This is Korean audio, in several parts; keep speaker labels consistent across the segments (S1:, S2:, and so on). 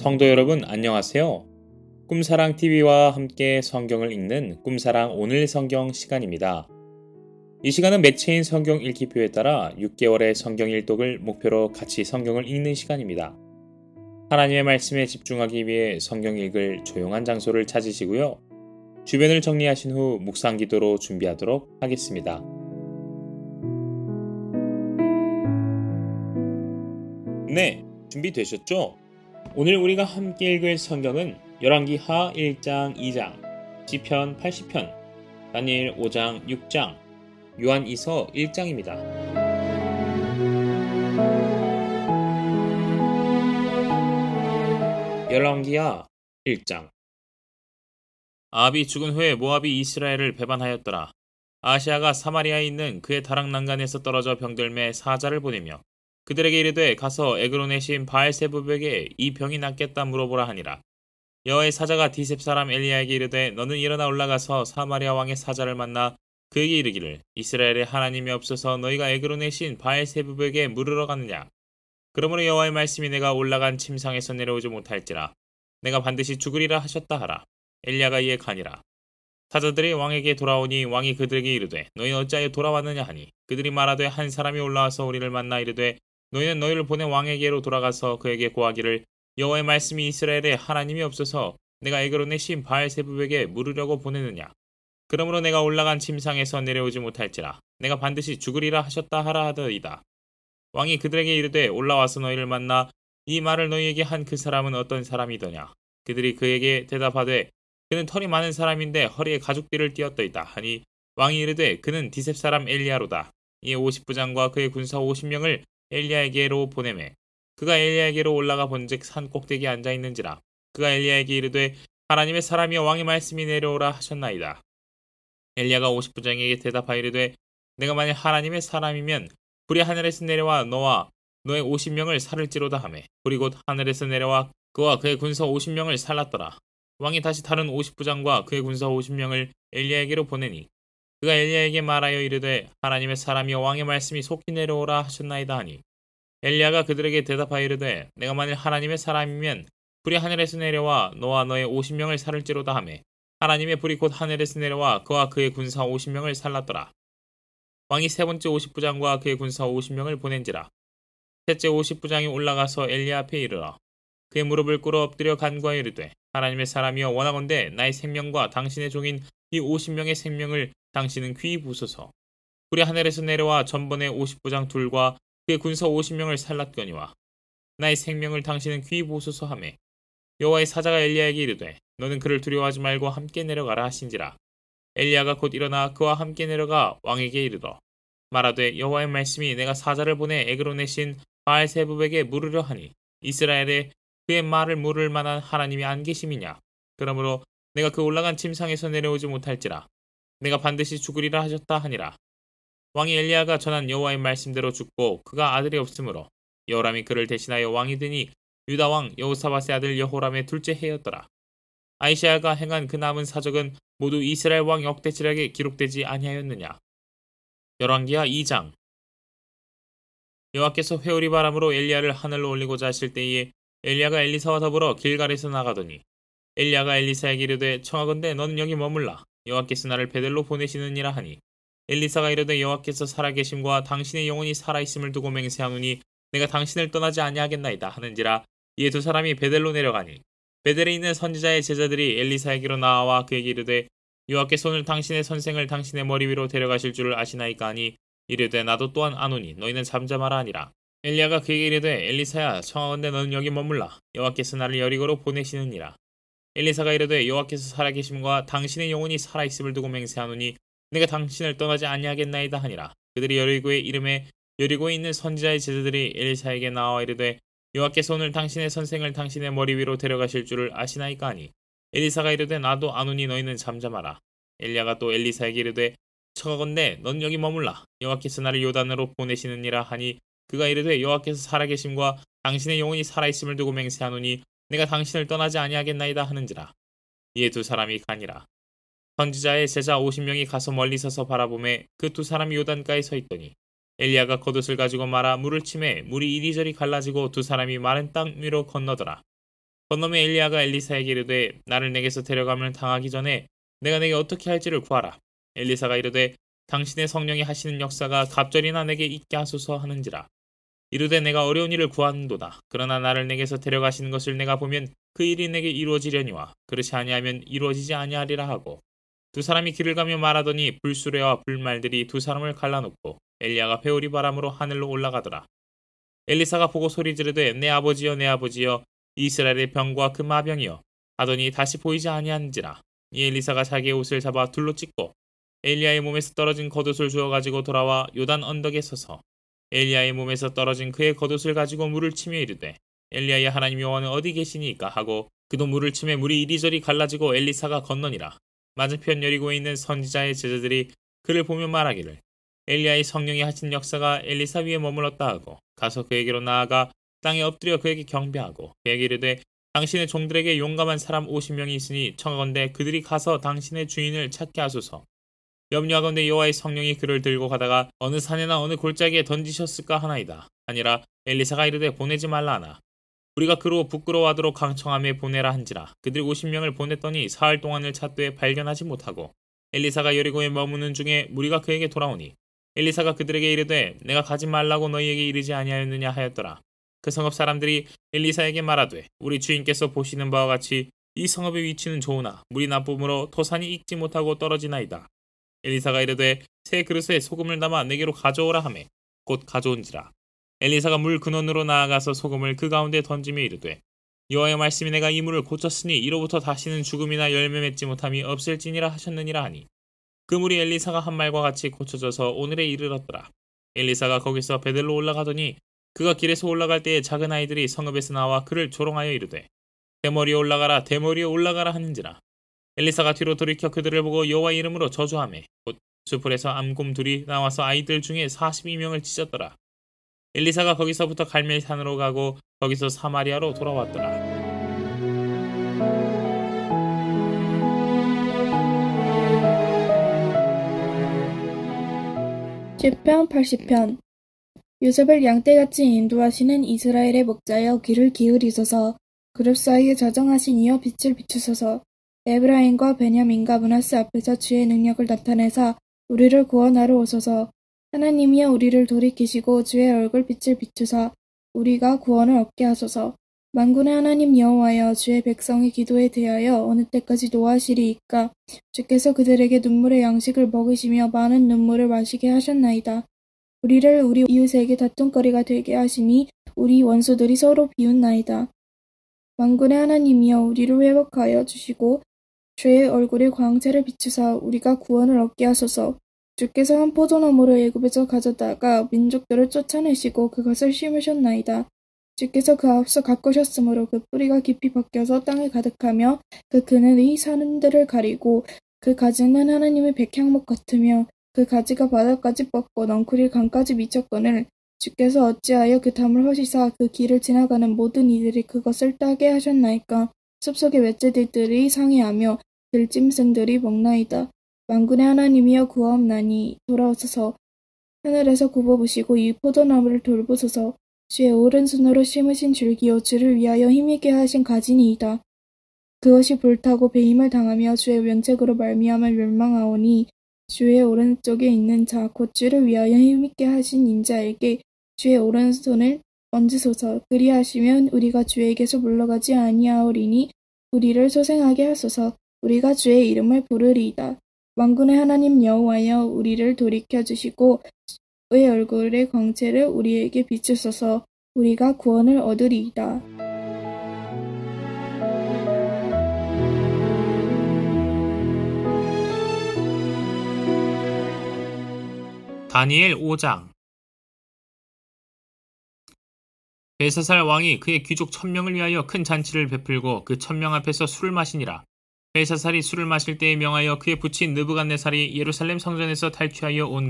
S1: 성도 여러분 안녕하세요. 꿈사랑TV와 함께 성경을 읽는 꿈사랑 오늘 성경 시간입니다. 이 시간은 매체인 성경 읽기표에 따라 6개월의 성경 일독을 목표로 같이 성경을 읽는 시간입니다. 하나님의 말씀에 집중하기 위해 성경 읽을 조용한 장소를 찾으시고요. 주변을 정리하신 후 묵상 기도로 준비하도록 하겠습니다. 네, 준비되셨죠? 오늘 우리가 함께 읽을 성경은 열왕기하 1장 2장, 시편 80편, 다니엘 5장 6장, 요한이서 1장입니다. 열왕기하 1장. 아합이 죽은 후에 모압이 이스라엘을 배반하였더라. 아하시아가 사마리아에 있는 그의 다락 난간에서 떨어져 병들매 사자를 보내며 그들에게 이르되 가서 에그론의 신 바알세부백에 이 병이 낫겠다 물어보라 하니라. 여호와의 사자가 디셉 사람 엘리야에게 이르되 너는 일어나 올라가서 사마리아 왕의 사자를 만나 그에게 이르기를 이스라엘에 하나님이 없어서 너희가 에그론의 신 바알세부백에 물으러 가느냐. 그러므로 여호와의 말씀이 내가 올라간 침상에서 내려오지 못할지라 내가 반드시 죽으리라 하셨다 하라. 엘리야가 이에 가니라. 사자들이 왕에게 돌아오니 왕이 그들에게 이르되 너희는 어찌하여 돌아왔느냐 하니 그들이 말하되 한 사람이 올라와서 우리를 만나 이르되 너희는 너희를 보낸 왕에게로 돌아가서 그에게 고하기를 여호와의 말씀이 이스라엘에 하나님이 없어서 내가 에그론의 신 바알세부백에 물으려고 보내느냐. 그러므로 내가 올라간 침상에서 내려오지 못할지라 내가 반드시 죽으리라 하셨다 하라 하더이다. 왕이 그들에게 이르되 올라와서 너희를 만나 이 말을 너희에게 한 그 사람은 어떤 사람이더냐. 그들이 그에게 대답하되 그는 털이 많은 사람인데 허리에 가죽띠를 띠었더이다 하니 왕이 이르되 그는 디셉 사람 엘리야로다. 이에 50부장과 그의 군사 50명을 엘리야에게로 보내매 그가 엘리야에게로 올라가 본즉 산 꼭대기에 앉아 있는지라. 그가 엘리야에게 이르되 하나님의 사람이여 왕의 말씀이 내려오라 하셨나이다. 엘리야가 50부장에게 대답하여 이르되 내가 만일 하나님의 사람이면 불이 하늘에서 내려와 너와 너의 50명을 살을지로다 하매 불이 곧 하늘에서 내려와 그와 그의 군사 50명을 살랐더라. 왕이 다시 다른 50부장과 그의 군사 50명을 엘리야에게로 보내니 그가 엘리야에게 말하여 이르되 하나님의 사람이여 왕의 말씀이 속히 내려오라 하셨나이다 하니 엘리야가 그들에게 대답하여 이르되 내가 만일 하나님의 사람이면 불이 하늘에서 내려와 너와 너의 50명을 살을지로다 하매 하나님의 불이 곧 하늘에서 내려와 그와 그의 군사 50명을 살랐더라. 왕이 세 번째 50부장과 그의 군사 50명을 보낸지라. 셋째 50부장이 올라가서 엘리야 앞에 이르러 그의 무릎을 꿇어 엎드려 간구하여 이르되 하나님의 사람이여 원하건대 나의 생명과 당신의 종인 이 50명의 생명을 당신은 귀히 보소서. 불이 하늘에서 내려와 전번에 50부장 둘과 그의 군사 50명을 살랐거니와 나의 생명을 당신은 귀히 보소서 하매 여호와의 사자가 엘리야에게 이르되 너는 그를 두려워하지 말고 함께 내려가라 하신지라. 엘리야가 곧 일어나 그와 함께 내려가 왕에게 이르러 말하되 여호와의 말씀이 내가 사자를 보내 에그론의 신 바알세부백에 물으려 하니 이스라엘에 그의 말을 물을 만한 하나님이 안 계심이냐. 그러므로 내가 그 올라간 침상에서 내려오지 못할지라 내가 반드시 죽으리라 하셨다 하니라. 왕이 엘리야가 전한 여호와의 말씀대로 죽고 그가 아들이 없으므로 여호람이 그를 대신하여 왕이 되니 유다 왕 여호사밧의 아들 여호람의 둘째 해였더라. 아히샤야가 행한 그 남은 사적은 모두 이스라엘 왕 역대지략에 기록되지 아니하였느냐. 열왕기하 2장. 여호와께서 회오리 바람으로 엘리야를 하늘로 올리고자 하실 때에 엘리야가 엘리사와 더불어 길갈에서 나가더니 엘리야가 엘리사에게 이르되 청하건대 너는 여기 머물라. 여호와께서 나를 베델로 보내시느니라 하니 엘리사가 이르되 여호와께서 살아계심과 당신의 영혼이 살아있음을 두고 맹세하노니 내가 당신을 떠나지 아니하겠나이다 하는지라. 이에 두 사람이 베델로 내려가니 베델에 있는 선지자의 제자들이 엘리사에게로 나와 그에게 이르되 여호와께서 오늘 당신의 선생을 당신의 머리 위로 데려가실 줄을 아시나이까 하니 이르되 나도 또한 아노니 너희는 잠잠하라 하니라. 엘리야가 그에게 이르되 엘리사야 청하건대 너는 여기 머물라. 여호와께서 나를 여리고로 보내시느니라. 엘리사가 이르되 여호와께서 살아계심과 당신의 영혼이 살아있음을 두고 맹세하노니 내가 당신을 떠나지 아니하겠나이다 하니라. 그들이 여리고의 이름에 여리고에 있는 선지자의 제자들이 엘리사에게 나와 이르되 여호와께서 오늘 당신의 선생을 당신의 머리 위로 데려가실 줄을 아시나이까 하니 엘리사가 이르되 나도 아노니 너희는 잠잠하라. 엘리야가 또 엘리사에게 이르되 청하건대 너는 여기 머물라. 여호와께서 나를 요단으로 보내시느니라 하니 그가 이르되 여호와께서 살아계심과 당신의 영혼이 살아있음을 두고 맹세하노니 내가 당신을 떠나지 아니하겠나이다 하는지라. 이에 두 사람이 가니라. 선지자의 제자 50명이 가서 멀리 서서 바라보매 그 두 사람이 요단가에 서 있더니 엘리야가 겉옷을 가지고 말아 물을 치매 물이 이리저리 갈라지고 두 사람이 마른 땅 위로 건너더라. 건너매 엘리야가 엘리사에게 이르되 나를 내게서 데려가면 당하기 전에 내가 내게 어떻게 할지를 구하라. 엘리사가 이르되 당신의 성령이 하시는 역사가 갑절이나 내게 있게 하소서 하는지라. 이르되 내가 어려운 일을 구하는도다. 그러나 나를 내게서 데려가시는 것을 내가 보면 그 일이 내게 이루어지려니와 그렇지 아니하면 이루어지지 아니하리라 하고 두 사람이 길을 가며 말하더니 불수레와 불말들이 두 사람을 갈라놓고 엘리야가 배우리 바람으로 하늘로 올라가더라. 엘리사가 보고 소리 지르되 내 아버지여 내 아버지여 이스라엘의 병과 그 마병이여 하더니 다시 보이지 아니한지라. 이 엘리사가 자기의 옷을 잡아 둘로 찢고 엘리야의 몸에서 떨어진 겉옷을 주워 가지고 돌아와 요단 언덕에 서서 엘리야의 몸에서 떨어진 그의 겉옷을 가지고 물을 치며 이르되 엘리야의 하나님 여호와는 어디 계시니까 하고 그도 물을 치매 물이 이리저리 갈라지고 엘리사가 건너니라. 맞은편 여리고에 있는 선지자의 제자들이 그를 보며 말하기를 엘리야의 성령이 하신 역사가 엘리사 위에 머물렀다 하고 가서 그에게로 나아가 땅에 엎드려 그에게 경배하고 그에게 이르되 당신의 종들에게 용감한 사람 50명이 있으니 청하건대 그들이 가서 당신의 주인을 찾게 하소서. 염려하건대 여호와의 성령이 그를 들고 가다가 어느 산이나 어느 골짜기에 던지셨을까 하나이다. 아니라 엘리사가 이르되 보내지 말라 하나 우리가 그로 부끄러워하도록 강청함에 보내라 한지라. 그들이 50명을 보냈더니 사흘 동안을 찾되 발견하지 못하고 엘리사가 여리고에 머무는 중에 무리가 그에게 돌아오니 엘리사가 그들에게 이르되 내가 가지 말라고 너희에게 이르지 아니하였느냐 하였더라. 그 성읍 사람들이 엘리사에게 말하되 우리 주인께서 보시는 바와 같이 이 성읍의 위치는 좋으나 물이 나쁨으로 토산이 익지 못하고 떨어지나이다. 엘리사가 이르되 새 그릇에 소금을 담아 내게로 가져오라 하매 곧 가져온지라. 엘리사가 물 근원으로 나아가서 소금을 그 가운데 던지며 이르되 여호와의 말씀이 내가 이 물을 고쳤으니 이로부터 다시는 죽음이나 열매 맺지 못함이 없을지니라 하셨느니라 하니 그 물이 엘리사가 한 말과 같이 고쳐져서 오늘에 이르렀더라. 엘리사가 거기서 베델로 올라가더니 그가 길에서 올라갈 때에 작은 아이들이 성읍에서 나와 그를 조롱하여 이르되 대머리에 올라가라 대머리에 올라가라 하는지라. 엘리사가 뒤로 돌이켜 그들을 보고 여호와 이름으로 저주하매 곧 수풀에서 암곰 둘이 나와서 아이들 중에 42명을 찢었더라. 엘리사가 거기서부터 갈멜산으로 가고 거기서 사마리아로 돌아왔더라.
S2: 시편 80편. 요셉을 양떼같이 인도하시는 이스라엘의 목자여 귀를 기울이소서. 그룹 사이에 저정하신 이여 빛을 비추소서. 에브라임과 베냐민과 므낫세 앞에서 주의 능력을 나타내사 우리를 구원하러 오소서. 하나님이여 우리를 돌이키시고 주의 얼굴 빛을 비추사 우리가 구원을 얻게 하소서. 만군의 하나님 여호와여 주의 백성의 기도에 대하여 어느 때까지 노하시리이까. 주께서 그들에게 눈물의 양식을 먹이시며 많은 눈물을 마시게 하셨나이다. 우리를 우리 이웃에게 다툼거리가 되게 하시니 우리 원수들이 서로 비웃나이다. 만군의 하나님이여 우리를 회복하여 주시고 주의 얼굴에 광채를 비추사 우리가 구원을 얻게 하소서. 주께서 한 포도나무를 애굽에서 가져다가 민족들을 쫓아내시고 그것을 심으셨나이다. 주께서 그 앞서 가꾸셨으므로 그 뿌리가 깊이 박혀서 땅에 가득하며 그 그늘이 산들을 가리고 그 가지는 하나님의 백향목 같으며 그 가지가 바닥까지 뻗고 넝쿨이 강까지 미쳤거늘 주께서 어찌하여 그 담을 허시사 그 길을 지나가는 모든 이들이 그것을 따게 하셨나이까. 숲속의 멧돼지들이 상해하며 들짐승들이 먹나이다. 만군의 하나님이여 구하옵나니 돌아오소서. 하늘에서 굽어보시고 이 포도나무를 돌보소서. 주의 오른손으로 심으신 줄기요 주를 위하여 힘있게 하신 가지니이다. 그것이 불타고 배임을 당하며 주의 면책으로 말미암아 멸망하오니 주의 오른쪽에 있는 자 곧 주를 위하여 힘있게 하신 인자에게 주의 오른손을 얹으소서. 그리하시면 우리가 주에게서 물러가지 아니하오리니 우리를 소생하게 하소서. 우리가 주의 이름을 부르리이다. 만군의 하나님 여호와여 우리를 돌이켜 주시고 주의 얼굴의 광채를 우리에게 비추소서. 우리가 구원을 얻으리이다.
S1: 다니엘 5장. 벨사살 왕이 그의 귀족 1000명을 위하여 큰 잔치를 베풀고 그 1000명 앞에서 술을 마시니라. 벨사살이 술을 마실 때에 명하여 그의 부친 느부갓네살이 예루살렘 성전에서 탈취하여 온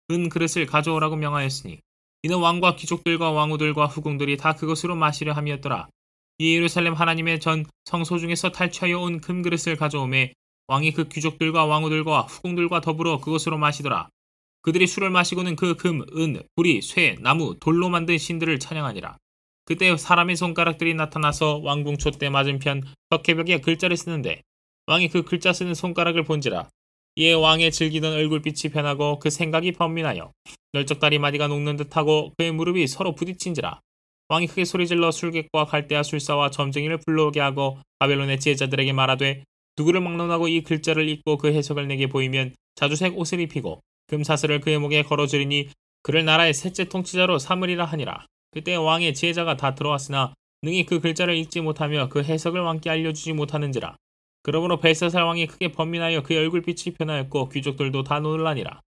S1: 은 그릇을 가져오라고 명하였으니 이는 왕과 귀족들과 왕후들과 후궁들이 다 그것으로 마시려 함이었더라. 이 예루살렘 하나님의 전 성소 중에서 탈취하여 온 금그릇을 가져오매 왕이 그 귀족들과 왕후들과 후궁들과 더불어 그것으로 마시더라. 그들이 술을 마시고는 그 금, 은, 구리, 쇠, 나무, 돌로 만든 신들을 찬양하니라. 그때 사람의 손가락들이 나타나서 왕궁 촛대 맞은편 석회벽에 글자를 쓰는데 왕이 그 글자 쓰는 손가락을 본지라. 이에 왕의 즐기던 얼굴빛이 변하고 그 생각이 번민하여 널쩍다리 마디가 녹는 듯하고 그의 무릎이 서로 부딪힌지라. 왕이 크게 소리질러 술객과 갈대아 술사와 점쟁이를 불러오게 하고 바벨론의 지혜자들에게 말하되 누구를 막론하고 이 글자를 읽고 그 해석을 내게 보이면 자주색 옷을 입히고 금사슬을 그의 목에 걸어주리니 그를 나라의 셋째 통치자로 삼으리라 하니라. 그때 왕의 지혜자가 다 들어왔으나 능히 그 글자를 읽지 못하며 그 해석을 왕께 알려주지 못하는지라. 그러므로 벨사살 왕이 크게 번민하여 그의 얼굴빛이 변하였고 귀족들도 다 놀라니라.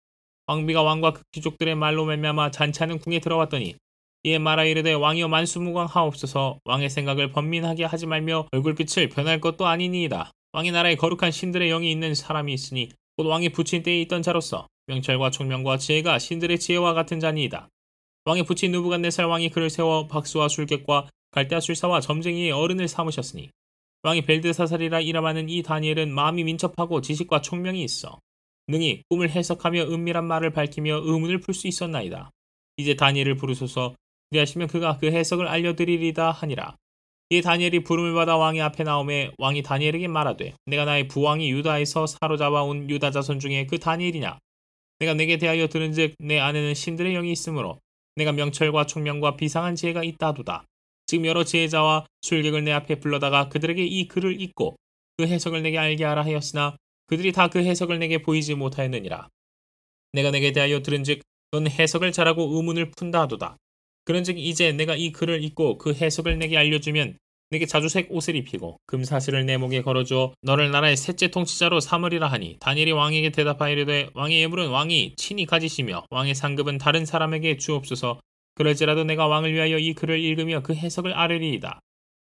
S1: 왕비가 왕과 그 귀족들의 말로 말미암아 잔치하는 궁에 들어왔더니 이에 말하 이르되 왕이여 만수무강하옵소서. 왕의 생각을 번민하게 하지 말며 얼굴빛을 변할 것도 아니니이다. 왕의 나라에 거룩한 신들의 영이 있는 사람이 있으니 곧 왕이 부친 때에 있던 자로서 명철과 총명과 지혜가 신들의 지혜와 같은 자니이다. 왕의 부친 느부갓네살 왕이 그를 세워 박수와 술객과 갈대아 술사와 점쟁이의 어른을 삼으셨으니 왕이 벨드사살이라 이름하는 이 다니엘은 마음이 민첩하고 지식과 총명이 있어 능히 꿈을 해석하며 은밀한 말을 밝히며 의문을 풀 수 있었나이다. 이제 다니엘을 부르소서. 그리하시면 그가 그 해석을 알려드리리다 하니라. 이에 다니엘이 부름을 받아 왕의 앞에 나오매 왕이 다니엘에게 말하되 내가 나의 부왕이 유다에서 사로잡아 온 유다 자손 중에 그 다니엘이냐. 내가 내게 대하여 들은즉 내 안에는 신들의 영이 있으므로 내가 명철과 총명과 비상한 지혜가 있다도다. 지금 여러 지혜자와 술객을 내 앞에 불러다가 그들에게 이 글을 읽고 그 해석을 내게 알게 하라 하였으나 그들이 다 그 해석을 내게 보이지 못하였느니라. 내가 내게 대하여 들은즉 넌 해석을 잘하고 의문을 푼다 하도다. 그런즉 이제 내가 이 글을 읽고 그 해석을 내게 알려주면 내게 자주색 옷을 입히고 금사슬을 내 목에 걸어주어 너를 나라의 셋째 통치자로 삼으리라 하니 다니엘이 왕에게 대답하이르되 왕의 예물은 왕이 친히 가지시며 왕의 상급은 다른 사람에게 주옵소서. 그럴지라도 내가 왕을 위하여 이 글을 읽으며 그 해석을 아뢰리이다.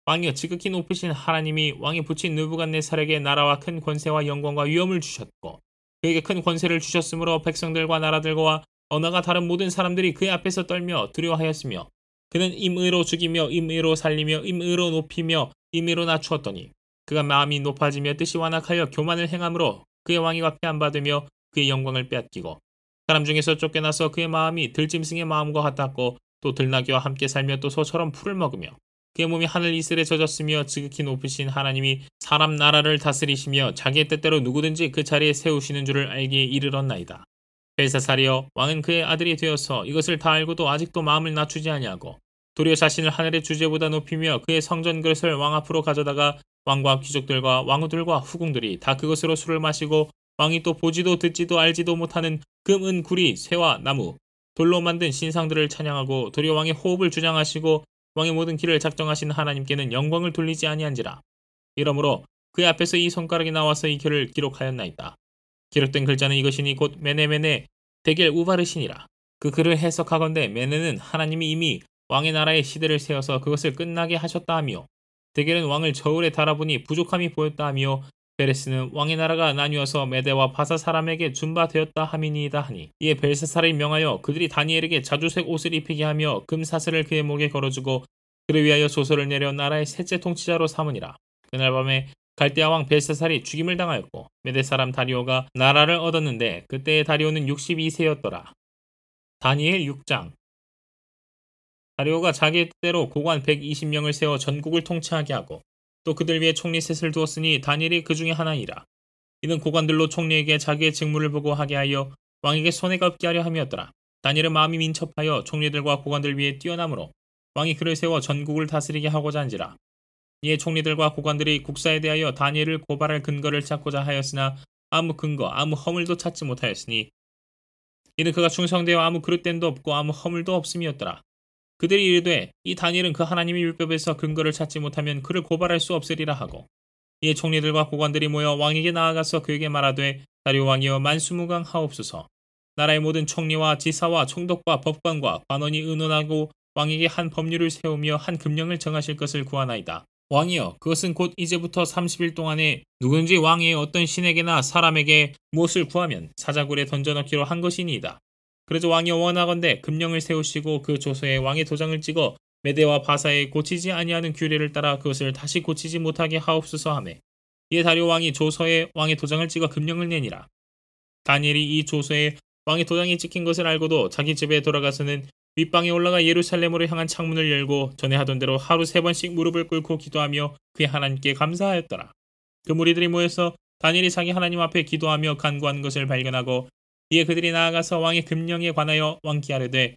S1: 왕이여 지극히 높으신 하나님이 왕이 붙인 느부갓네살에게 나라와 큰 권세와 영광과 위엄을 주셨고 그에게 큰 권세를 주셨으므로 백성들과 나라들과 언어가 다른 모든 사람들이 그의 앞에서 떨며 두려워하였으며 그는 임의로 죽이며 임의로 살리며 임의로 높이며 임의로 낮추었더니 그가 마음이 높아지며 뜻이 완악하여 교만을 행함으로 그의 왕위가 폐함받으며 그의 영광을 빼앗기고 사람 중에서 쫓겨나서 그의 마음이 들짐승의 마음과 같았고 또 들나귀와 함께 살며 또 소처럼 풀을 먹으며 그의 몸이 하늘 이슬에 젖었으며 지극히 높으신 하나님이 사람 나라를 다스리시며 자기의 뜻대로 누구든지 그 자리에 세우시는 줄을 알기에 이르렀나이다. 벨사살이여 왕은 그의 아들이 되어서 이것을 다 알고도 아직도 마음을 낮추지 아니하고 도리어 자신을 하늘의 주제보다 높이며 그의 성전 그릇을 왕 앞으로 가져다가 왕과 귀족들과 왕후들과 후궁들이 다 그것으로 술을 마시고 왕이 또 보지도 듣지도 알지도 못하는 금, 은, 구리, 쇠와 나무, 돌로 만든 신상들을 찬양하고 도리어 왕의 호흡을 주장하시고 왕의 모든 길을 작정하신 하나님께는 영광을 돌리지 아니한지라. 이러므로 그의 앞에서 이 손가락이 나와서 이 글을 기록하였나이다. 기록된 글자는 이것이니 곧 메네메네 데겔 우바르시니라. 그 글을 해석하건대 메네는 하나님이 이미 왕의 나라의 시대를 세워서 그것을 끝나게 하셨다 하며 데겔은 왕을 저울에 달아보니 부족함이 보였다 하며 베레스는 왕의 나라가 나뉘어서 메대와 바사 사람에게 준바되었다 함이니이다 하니 이에 벨사살이 명하여 그들이 다니엘에게 자주색 옷을 입히게 하며 금사슬을 그의 목에 걸어주고 그를 위하여 소설을 내려 나라의 셋째 통치자로 삼으니라. 그날 밤에 갈대아 왕 벨사살이 죽임을 당하였고 메대 사람 다리오가 나라를 얻었는데 그때의 다리오는 62세였더라. 다니엘 6장. 다리오가 자기의 뜻대로 고관 120명을 세워 전국을 통치하게 하고 또 그들 위에 총리 셋을 두었으니 다니엘이 그 중에 하나이라. 이는 고관들로 총리에게 자기의 직무를 보고하게 하여 왕에게 손해가 없게 하려 함이었더라. 다니엘은 마음이 민첩하여 총리들과 고관들 위에 뛰어나므로 왕이 그를 세워 전국을 다스리게 하고자 한지라. 이에 총리들과 고관들이 국사에 대하여 다니엘을 고발할 근거를 찾고자 하였으나 아무 근거 아무 허물도 찾지 못하였으니 이는 그가 충성되어 아무 그릇됨도 없고 아무 허물도 없음이었더라. 그들이 이르되 이 다니엘은 그 하나님의 율법에서 근거를 찾지 못하면 그를 고발할 수 없으리라 하고 이에 총리들과 고관들이 모여 왕에게 나아가서 그에게 말하되 다리오 왕이여 만수무강하옵소서. 나라의 모든 총리와 지사와 총독과 법관과 관원이 의논하고 왕에게 한 법률을 세우며 한 금령을 정하실 것을 구하나이다. 왕이여 그것은 곧 이제부터 30일 동안에 누구든지 왕의 어떤 신에게나 사람에게 무엇을 구하면 사자굴에 던져넣기로 한 것이니이다. 그래서 왕이여 원하건대 금령을 세우시고 그 조서에 왕의 도장을 찍어 메대와 바사에 고치지 아니하는 규례를 따라 그것을 다시 고치지 못하게 하옵소서 하매 이에 다리오 왕이 조서에 왕의 도장을 찍어 금령을 내니라. 다니엘이 이 조서에 왕의 도장이 찍힌 것을 알고도 자기 집에 돌아가서는 윗방에 올라가 예루살렘으로 향한 창문을 열고 전에 하던 대로 하루 3번씩 무릎을 꿇고 기도하며 그의 하나님께 감사하였더라. 그 무리들이 모여서 다니엘이 자기 하나님 앞에 기도하며 간구한 것을 발견하고 이에 그들이 나아가서 왕의 금령에 관하여 왕께 아뢰되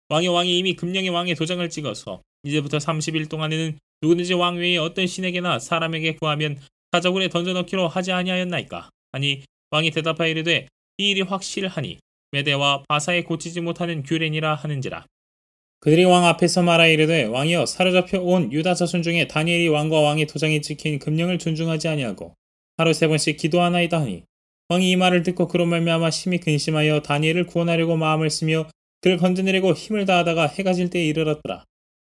S1: 왕이 이미 금령의 왕의 도장을 찍어서 이제부터 30일 동안에는 누구든지 왕 외에 어떤 신에게나 사람에게 구하면 사자굴에 던져넣기로 하지 아니하였나이까. 아니 왕이 대답하여 이르되 이 일이 확실하니 메대와 바사에 고치지 못하는 규례니라 하는지라. 그들이 왕 앞에서 말하여 이르되 왕이여 사로잡혀 온 유다 자손 중에 다니엘이 왕과 왕의 도장이 찍힌 금령을 존중하지 아니하고 하루 3번씩 기도하나이다 하니 왕이 이 말을 듣고 그로 말미암아 심히 근심하여 다니엘을 구원하려고 마음을 쓰며 그를 건져내려고 힘을 다하다가 해가 질 때에 이르렀더라.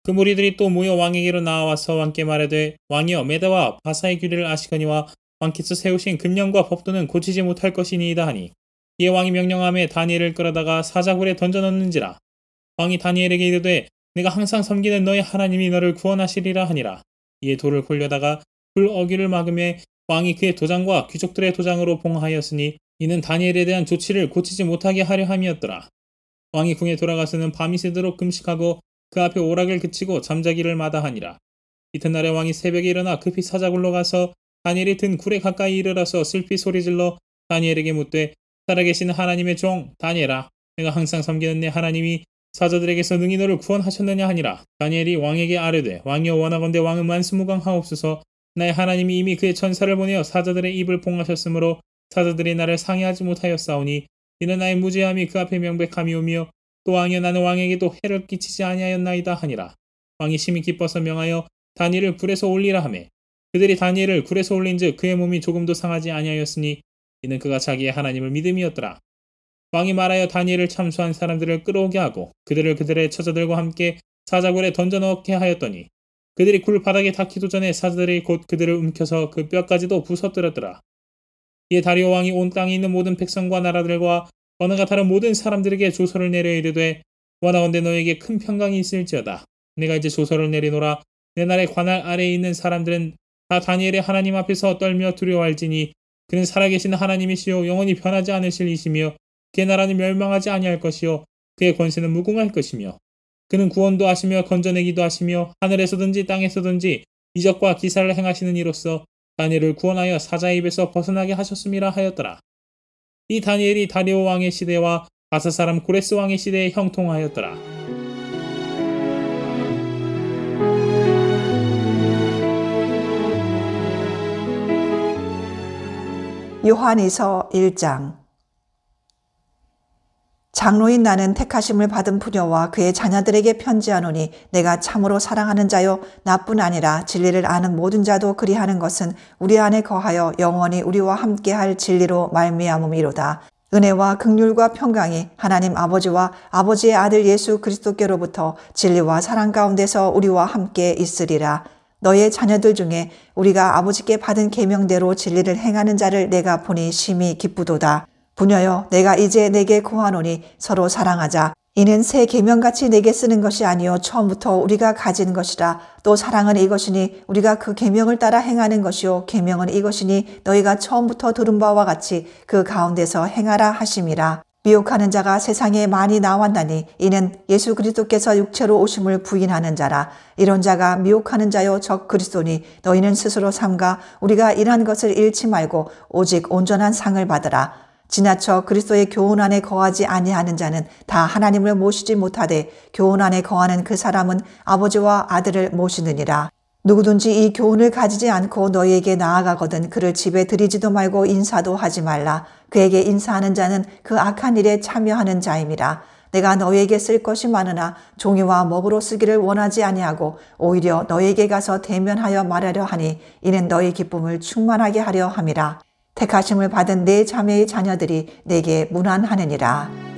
S1: 그 무리들이 또 모여 왕에게로 나와서 왕께 말하되 왕이여 메대와 바사의 규례를 아시거니와 왕께서 세우신 금령과 법도는 고치지 못할 것이니이다 하니 이에 왕이 명령하며 다니엘을 끌어다가 사자굴에 던져넣는지라. 왕이 다니엘에게 이르되 내가 항상 섬기는 너의 하나님이 너를 구원하시리라 하니라. 이에 돌을 굴려다가 불 어귀를 막음에 왕이 그의 도장과 귀족들의 도장으로 봉하였으니 이는 다니엘에 대한 조치를 고치지 못하게 하려 함이었더라. 왕이 궁에 돌아가서는 밤이 새도록 금식하고 그 앞에 오락을 그치고 잠자기를 마다하니라. 이튿날에 왕이 새벽에 일어나 급히 사자굴로 가서 다니엘이 든 굴에 가까이 이르러서 슬피 소리질러 다니엘에게 묻되 살아계신 하나님의 종 다니엘아 내가 항상 섬기는 내 하나님이 사자들에게서 능히 너를 구원하셨느냐 하니라. 다니엘이 왕에게 아뢰되 왕이여 원하건대 왕은 만수무강하옵소서. 나의 하나님이 이미 그의 천사를 보내어 사자들의 입을 봉하셨으므로 사자들이 나를 상해하지 못하였사오니 이는 나의 무죄함이 그 앞에 명백함이오며 또 왕이여 나는 왕에게도 해를 끼치지 아니하였나이다 하니라. 왕이 심히 기뻐서 명하여 다니엘을 굴에서 올리라 하매 그들이 다니엘을 굴에서 올린즉 그의 몸이 조금도 상하지 아니하였으니 이는 그가 자기의 하나님을 믿음이었더라. 왕이 말하여 다니엘을 참수한 사람들을 끌어오게 하고 그들을 그들의 처자들과 함께 사자굴에 던져 넣게 하였더니 그들이 굴 바닥에 닿기도 전에 사자들이 곧 그들을 움켜서 그 뼈까지도 부서뜨렸더라. 이에 다리오 왕이 온 땅에 있는 모든 백성과 나라들과 언어가 다른 모든 사람들에게 조서를 내려 이르되 원하건대 너에게 큰 평강이 있을지어다. 내가 이제 조서를 내리노라. 내 나라의 관할 아래에 있는 사람들은 다 다니엘의 하나님 앞에서 떨며 두려워할지니 그는 살아계신 하나님이시요 영원히 변하지 않으실 이시며 그의 나라는 멸망하지 아니할 것이요 그의 권세는 무궁할 것이며 그는 구원도 하시며 건져내기도 하시며 하늘에서든지 땅에서든지 이적과 기사를 행하시는 이로써 다니엘을 구원하여 사자의 입에서 벗어나게 하셨음이라 하였더라. 이 다니엘이 다리오 왕의 시대와 바사 사람 고레스 왕의 시대에 형통하였더라.
S3: 요한이서 1장. 장로인 나는 택하심을 받은 부녀와 그의 자녀들에게 편지하노니 내가 참으로 사랑하는 자요 나뿐 아니라 진리를 아는 모든 자도 그리하는 것은 우리 안에 거하여 영원히 우리와 함께할 진리로 말미암음이로다. 은혜와 긍휼과 평강이 하나님 아버지와 아버지의 아들 예수 그리스도께로부터 진리와 사랑 가운데서 우리와 함께 있으리라. 너의 자녀들 중에 우리가 아버지께 받은 계명대로 진리를 행하는 자를 내가 보니 심히 기쁘도다. 부녀여 내가 이제 내게 고하노니 서로 사랑하자. 이는 새 계명같이 내게 쓰는 것이 아니요 처음부터 우리가 가진 것이라. 또 사랑은 이것이니 우리가 그 계명을 따라 행하는 것이요 계명은 이것이니 너희가 처음부터 들은 바와 같이 그 가운데서 행하라 하심이라. 미혹하는 자가 세상에 많이 나왔나니 이는 예수 그리스도께서 육체로 오심을 부인하는 자라. 이런 자가 미혹하는 자요 적 그리스도니 너희는 스스로 삼가 우리가 일한 것을 잃지 말고 오직 온전한 상을 받으라. 지나쳐 그리스도의 교훈 안에 거하지 아니하는 자는 다 하나님을 모시지 못하되 교훈 안에 거하는 그 사람은 아버지와 아들을 모시느니라. 누구든지 이 교훈을 가지지 않고 너희에게 나아가거든 그를 집에 들이지도 말고 인사도 하지 말라. 그에게 인사하는 자는 그 악한 일에 참여하는 자임이라. 내가 너희에게 쓸 것이 많으나 종이와 먹으로 쓰기를 원하지 아니하고 오히려 너희에게 가서 대면하여 말하려 하니 이는 너희 기쁨을 충만하게 하려 함이라. 택하심을 받은 내 자매의 자녀들이 내게 문안하느니라.